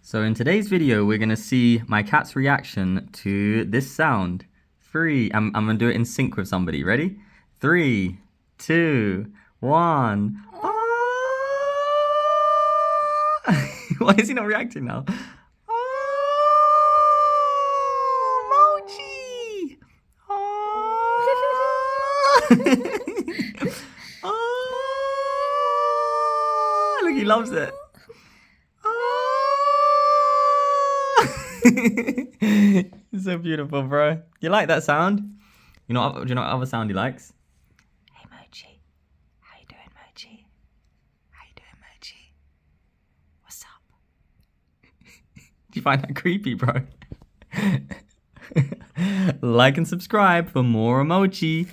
So in today's video, we're gonna see my cat's reaction to this sound. I'm gonna do it in sync with somebody. Ready? Three, two, one. Ah! Why is he not reacting now? Ah! Mochi! Ah! Ah! Look, he loves it. It's so beautiful, bro. You like that sound? Do you know what other sound he likes? Hey, Mochi. How you doing, Mochi? How you doing, Mochi? What's up? Do you find that creepy, bro? Like and subscribe for more emoji.